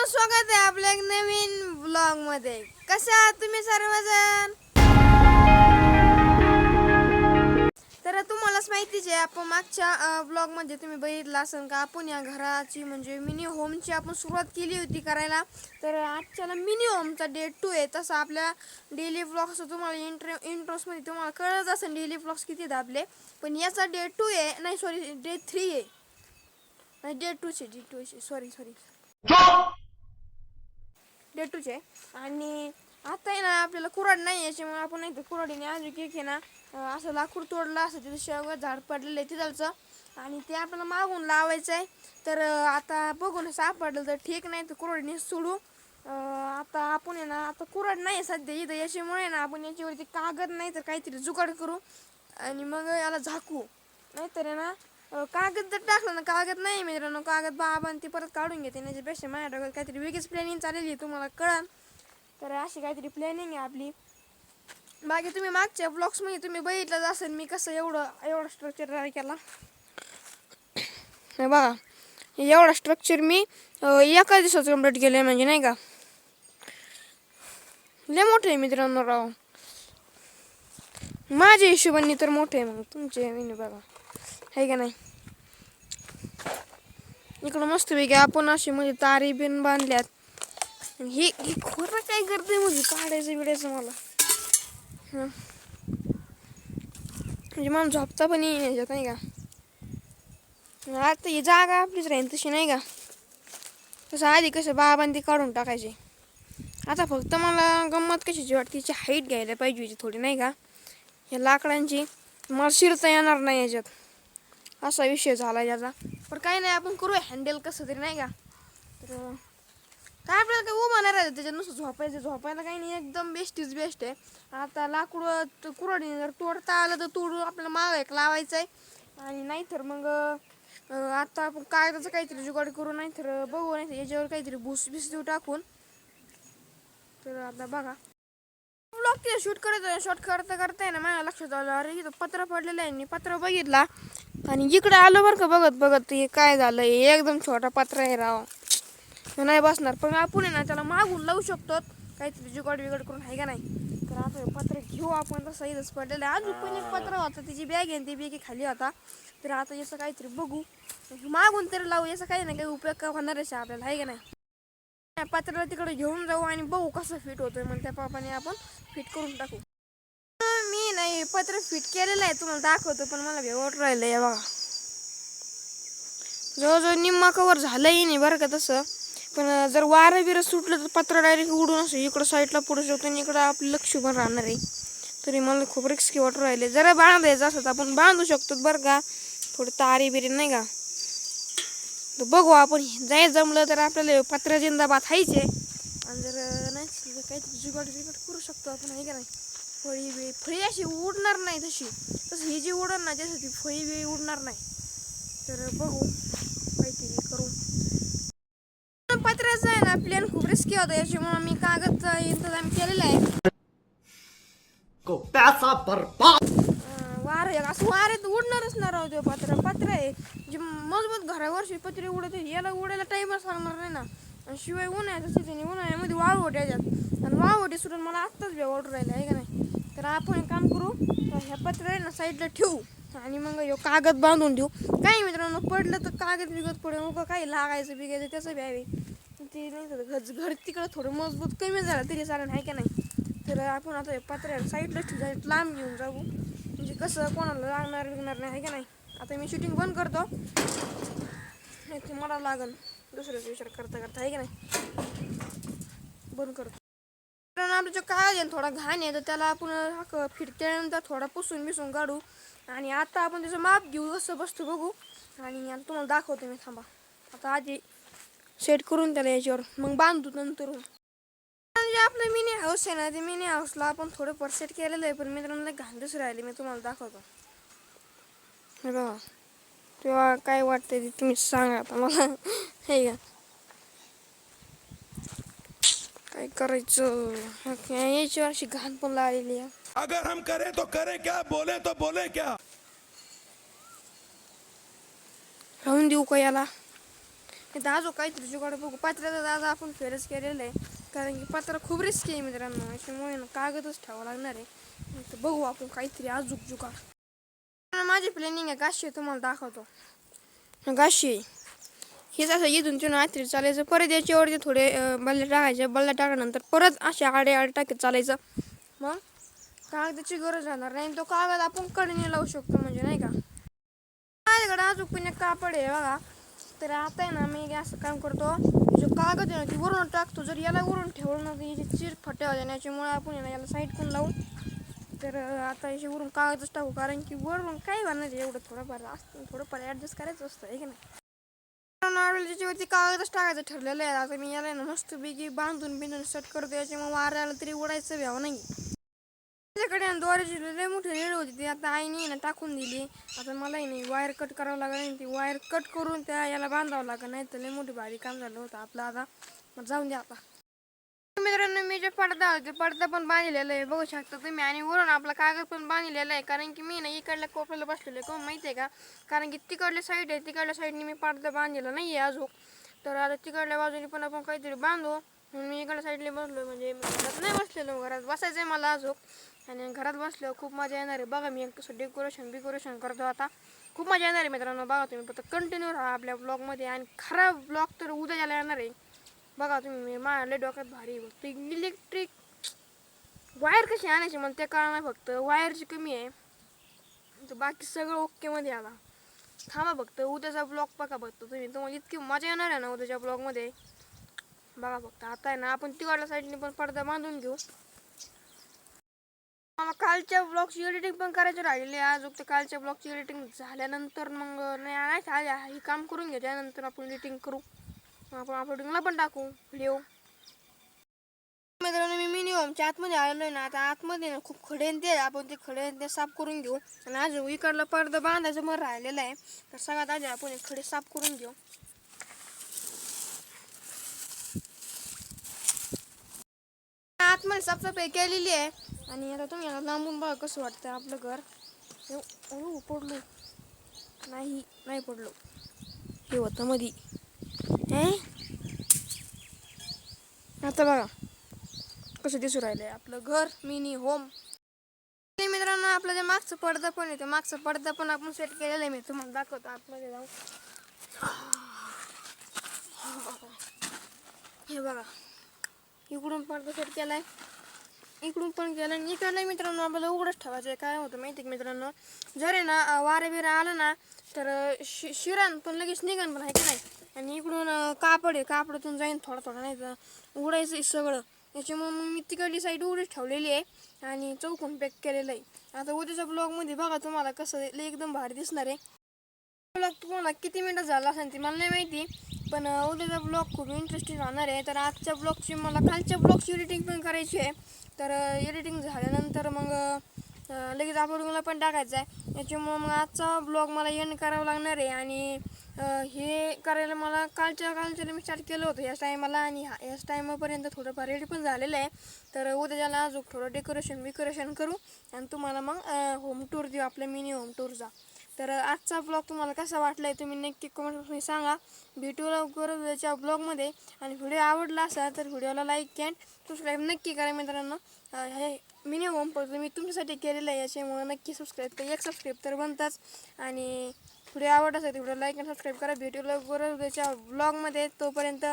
स्वागत आहे आपल्या एक नवीन ब्लॉग मध्ये. कसे आहात तुम्ही सर्वजण? तर तुम्हालाच माहितीच आहे, आपण मागच्या ब्लॉग मध्ये तुम्ही बघितलं असेल का आपण या घराची म्हणजे मिनी होमची आपण सुरुवात केली होती करायला. तर आजच्याला मिनी होमचा डे 2 आहे. तसं आपल्या डेली ब्लॉग्स तुम्हाला इंट्रोस मध्ये तुम्हाला कळत असेल डेली ब्लॉग्स किती दाबले, पण याचा डे 2 आहे. नाही सॉरी, डे 3 आहे. नाही डे 2 चे, सॉरी डे 2 चे. आणि आता आहे ना आपल्याला कुऱ्हाड नाही याच्यामुळे आपण नाही तर कुऱ्हाडीने आधी केक आहे ना असं लाकूड तोडलं असं तिथे शेवगा झाड पडलेलं आहे तिथलचं, आणि ते आपल्याला मागून लावायचं आहे. तर आता बघून सापडलं तर ठीक, नाही तर कुऱ्हाडीने सोडू. आता आपण आहे ना आता कुऱ्हाड नाही सध्या इथं, याच्यामुळे ना आपण याच्यावरती कागद नाही तर काहीतरी जुगाड करू आणि मग याला झाकू. नाहीतर आहे ना कागद जर टाकलं ना, कागद नाही मित्रांनो, कागद बाबा ती परत काढून घेते. त्याच्यापेक्षा माझ्या डोक्यात काहीतरी वेगळीच प्लॅनिंग चाललेली आहे, तुम्हाला कळन. तर अशी काहीतरी प्लॅनिंग आहे आपली. बाकी तुम्ही मागच्या ब्लॉग्समध्ये तुम्ही बघितलं असेल मी कसं एवढं स्ट्रक्चर तयार केला. हे बघा, एवढा स्ट्रक्चर मी एका दिवसात कम्प्लीट केलं आहे, म्हणजे नाही का लय मोठे आहे मित्रांनो राव. माझ्या हिशोबाने तर मोठे आहे, मग तुमचे बघा आहे का नाही. इकडं मस्तपैकी आपण असे म्हणजे तारी बिन बांधल्यात. हे खोरं काय करते म्हणजे काढायचं बिडायचं मला, म्हणजे मला झोपता पण येईन याच्यात नाही का. आता ही जागा आपलीच राहील तशी नाही का. तसं आधी कसं बाबांनी काढून टाकायचे. आता फक्त मला गंमत कशाची वाटते, तिची हाईट घ्यायला पाहिजे होती थोडी नाही का. या लाकडांची मला शिरता येणार नाही याच्यात, असा विषय झाला याचा. पण काही नाही, आपण करूया हँडल कसं तरी नाही का. तर काय आपल्याला काही उभं नाही राहायचं त्याच्यात, नुसतं झोपायला काही नाही, एकदम बेस्टच बेस्ट आहे. आता लाकूड कुऱ्हाडीने जर तोडता आलं तर तोडून आपल्याला मागं एक लावायचं आहे. आणि नाहीतर मग आता आपण कागदाचं काहीतरी जुगाड करू, नाहीतर बघू, नाही याच्यावर काहीतरी भूस देऊ टाकून. तर आता बघा ब्लॉग ते शूट करता आहे ना, माझ्या लक्षात आलं अरे इथं पत्र पडलेलं आहे. मी पत्र बघितला आणि इकडे आलो बरं का, बघत हे काय झालं, एकदम छोटा पत्र आहे राव, नाही बसणार. पण आपण आहे ना त्याला मागून लावू शकतो काहीतरी जुगाड करून, आहे का नाही. तर आता हे पत्र घेऊ आपण, तसं इथंच पडलेलं आहे. अजून पण एक पत्र होतं, त्याची बॅग आहे ती बॅग खाली होता. तर आता याचं काहीतरी बघू, मागून तरी लावू, याचा काही ना काही उपयोग का होणारच आहे आपल्याला, आहे का नाही. पत्राला तिकडे घेऊन जाऊ आणि बघू कसं फिट होतोय, मग त्या पापाने आपण फिट करून टाकू. मी नाही पत्र फिट केलेलं आहे, तुम्हाला दाखवतो, पण मला भेवट राहिलं आहे बघा. जवळजवळ निम्मा कवर झालंही नाही बरं का तसं. पण जर वारं बिरं सुटलं तर पत्र डायरेक्ट उडून असं इकडं साईडला पडू शकतो आणि इकडं आपलं लक्ष पण राहणार आहे. तरी मला खूप रिस्की वाटू राहिले. जरा बांधायचं असं तर आपण बांधू शकतो बरं का, थोडं तारी बिरी नाही का. तर बघू आपण, जाय जमलं तर आपल्याला पत्र जिंदाबाद खायचे. आणि जर नाही काहीतरी जुगाड करू शकतो आपण, आहे का नाही. फळी अशी उडणार नाही तसं ही जी उडणार ना जसं ती फळी बिळी उडणार नाही. तर बघू काहीतरी करू. पत्राचं आहे ना प्लॅन खूप रिस्की होता, याच्यामुळे मी कागदचा इंतजाम केलेला आहे. असं वाऱ्यात उडणारच ना राहू. ते पत्र आहे जे मजबूत घरावरची पत्रे उडत, याला उडायला टाईमच लागणार नाही ना. आणि शिवाय उन्हाळ्याच्या सीझन, उन्हाळ्यामध्ये वाळवट याच्यात, आणि वाळवटी सुटून मला आत्ताच ऑर्डर राहिला, आहे का नाही. तर आपण एक काम करू, ह्या पत्र आहे ना साईडला ठेवू आणि मग ह्यो कागद बांधून ठेवू. काही मित्रांनो पडलं तर कागद बिगत पडेल, मग काही लागायचं बिगायचं त्याचं भ्यावे ते नाही. तर घर तिकडं थोडं मजबूत कमी झालं तरी चालेल, आहे का नाही. तर आपण आता पत्र साईडला ठेवू, लांब घेऊन जाऊ, म्हणजे कसं कोणाला लागणार नाही, आहे का नाही. आता मी शूटिंग बंद करतो, नाही ते मला लागन दुसऱ्याचा विचार करता, आहे का नाही. बंद करतो. कारण आपलं जो कागद आहे थोडा घाण आहे, तर त्याला आपण फिट केल्यानंतर थोडा पुसून बिसून काढू. आणि आता आपण त्याचं माप घेऊ, कसं बसतो बघू, आणि आता तुम्हाला दाखवतो मी. थांबा, आता आधी सेट करून त्याला याच्यावर, मग बांधू नंतर. म्हणजे आपलं मिनी हाऊस आहे ना, ते मिनी हाऊसला आपण थोडं परसेट केलेलं आहे, पण मित्रांनो घाण दुसरं राहिले. मी तुम्हाला दाखवतो हे बघा. तेव्हा काय वाटतंय ते तुम्ही सांगा आता मला, हे का काय करायचं. याच्यावर अशी घाण पण लागलेली आहे. अगर हम करें तो करें क्या, बोले तो बोले क्या. राहून देऊ का याला, इथं अजून काहीतरी जुगाड बघू. पत्र्याचा दादा आपण फेरच केलेलं आहे, कारण की पत्रा खूप रिस्की आहे मित्रांनो. याच्यामुळे ना कागदच ठेवावं लागणार आहे. तर बघू आपण काहीतरी अजून जुगाड. माझी प्लॅनिंग आहे गाशी, तुम्हाला दाखवतो. गाशी हेच असं इथून तिथून आतरी चालायचं. परत याच्यावरती थोडे बल्ले टाकायचे. बल्ले टाकल्यानंतर परत असे आडे आडे टाकीत चालायचं. मग कागदाची गरज राहणार नाही. तो कागद आपण कडे लावू शकतो, म्हणजे नाही का. माझ्याकडे अजून पण एक कापड आहे बघा. तर आता आहे ना, मी असं काम करतो, जो कागद आहे ना ती वरून टाकतो. जर याला वरून ठेवलं ना तर याची चिर फट्या होत्या. याच्यामुळे आपण आहे ना याला साईड करून लावून, तर आता याची वरून कागदच टाकू, कारण की वरून काय बनणार आहे, एवढं थोडंफार असतं, थोडंफार ॲडजस्ट करायचं असतं आहे की नाही. त्याच्यावरती कागदच टाकायचं ठरलेलं आहे. आता मी याला ना मस्तपैकी बांधून बिंधून सेट करतो. याच्यामुळे वाऱ्याला तरी उडायचं भ्याव नाही. माझ्याकडे दोऱ्याची लय मोठी रेड होती, ती आता आईने ना टाकून दिली. आता मलाही नाही वायर कट करावं लागेल. ती वायर कट करून त्या याला बांधावं लागेल, नाही तर लय मोठी भारी काम झालं होतं आपलं. आता मग जाऊन द्या. आता मित्रांनो, मी जे पडदा होते पडदा पण बांधलेला आहे, बघू शकता तुम्ही. आणि वरून आपला कागद पण बांधलेला आहे, कारण की मी ना इकडल्या कोपऱ्याला बसलेलो आहे. कोण माहिती आहे का, कारण की तिकडल्या साईड आहे, तिकडल्या साईडने मी पडदा बांधलेला नाही आहे अजून. तर आता तिकडल्या बाजूने पण आपण काहीतरी बांधू. मी इकडल्या साईडला बसलो, म्हणजे घरात नाही बसलेलो, घरात बसायचं आहे मला अजून. आणि घरात बसल्यावर खूप मजा येणार आहे. बघा मी कसं डेकोरेशन करतो आता. खूप मजा येणार आहे मित्रांनो. बघा तुम्ही फक्त कंटिन्यू राहा आपल्या ब्लॉगमध्ये. आणि खरा ब्लॉग तर उद्या यायला येणार आहे. बघा तुम्ही, माझ्या डोक्यात भारी फक्त इलेक्ट्रिक वायर कशी आणायची मला ते कळणार. फक्त वायरची कमी आहे, तर बाकी सगळं ओकेमध्ये आला. थांबा फक्त उद्याचा ब्लॉग बघा फक्त तुम्ही. तुम्हाला इतकी मजा येणार आहे ना उद्याच्या ब्लॉगमध्ये. बघा फक्त. आता आहे ना आपण तिकडल्या साईडने पण पडदा बांधून घेऊ. मला कालच्या ब्लॉगची एडिटिंग पण करायची राहिलेली आहे अजून. तर कालच्या ब्लॉगची एडिटिंग झाल्यानंतर मग नाही हे काम करून घ्या, त्यानंतर आपण एडिटिंग करू. आपण अपलोडिंगला पण टाकू व्हिडिओ. मित्रांनो, मी मिनी होमच्या आतमध्ये आलेलो आहे ना. आता आतमध्ये ना खूप खडे ते आपण ते खडे ते साफ करून घेऊ. आणि अजून इकडला पडदा बांधायचं मग राहिलेलं आहे, तर सगळ्यात आधी आपण हे खडे साफ करून घेऊ. आतमध्ये साफसफाई केलेली आहे. आणि आता तुम्ही लांबून बघा कसं वाटतं आपलं घर. पडलो नाही पडलो, हे होतं मधी. आता बघा कसं दिसू राहिलंय आपलं घर मिनी होम. मित्रांनो, आपलं जे मागचं पडदा पण आहे, ते मागचं पडदा पण आपण सेट केलेलं आहे. मी तुम्हाला दाखवतो आतमध्ये जाऊन. हे बघा, इकडून पडदा सेट केलाय, इकडून पण केलं. आणि इकडलं मित्रांनो आपल्याला उघडच ठेवायचं आहे. काय होतं माहिती आहे मित्रांनो, जर आहे ना वारे बिरा आलं ना तर शिरण पण लगेच निघण पण आहे की नाही. आणि इकडून कापड आहे, कापडातून जाईन थोडं नाही तर उडायचं सगळं. त्याच्यामुळे मग मी तिकडली साईड उघडीच ठेवलेली आहे आणि चौकून पॅक केलेलं आहे. आता उद्याच्या ब्लॉगमध्ये बघा तुम्हाला कसं एकदम भारी दिसणार आहे. ब्लॉग तुम्हाला किती मिनटं झाला असेल ते मला नाही माहिती, पण उद्याचा ब्लॉग खूप इंटरेस्टिंग राहणार आहे. तर आजच्या ब्लॉगची मला कालच्या ब्लॉगची एडिटिंग पण करायची आहे. तर एडिटिंग झाल्यानंतर मग लगेच अपलोडिंगला पण टाकायचं आहे. याच्यामुळं मग आजचा ब्लॉग मला एंड करावा लागणार आहे. आणि हे करायला मला कालच्या मी स्टार्ट केलं होतं याच टायमाला. आणि याच टायमापर्यंत थोडंफार रेडी पण झालेलं आहे. तर उद्या त्याला अजून थोडं डेकोरेशन करू आणि तुम्हाला मग होम टूर देऊ, आपल्या मिनी होम टूरचा. तर आजचा ब्लॉग तुम्हाला कसा वाटला आहे तुम्ही नक्की कमेंटमध्ये सांगा. भेटू लवकर उद्याच्या ब्लॉगमध्ये. आणि व्हिडिओ आवडला असेल तर व्हिडिओला लाईक अँड सबस्क्राईब नक्की करा मित्रांनो. हे मिनी होम टूर मी तुमच्यासाठी केलेलं आहे, याच्यामुळे नक्की सबस्क्राईब तर एक सबस्क्राईब तर बनताच. आणि व्हिडिओ आवडत असेल तर व्हिडिओ लाईक अँड सबस्क्राईब करा. भेटू लवकर उद्याच्या ब्लॉगमध्ये. तोपर्यंत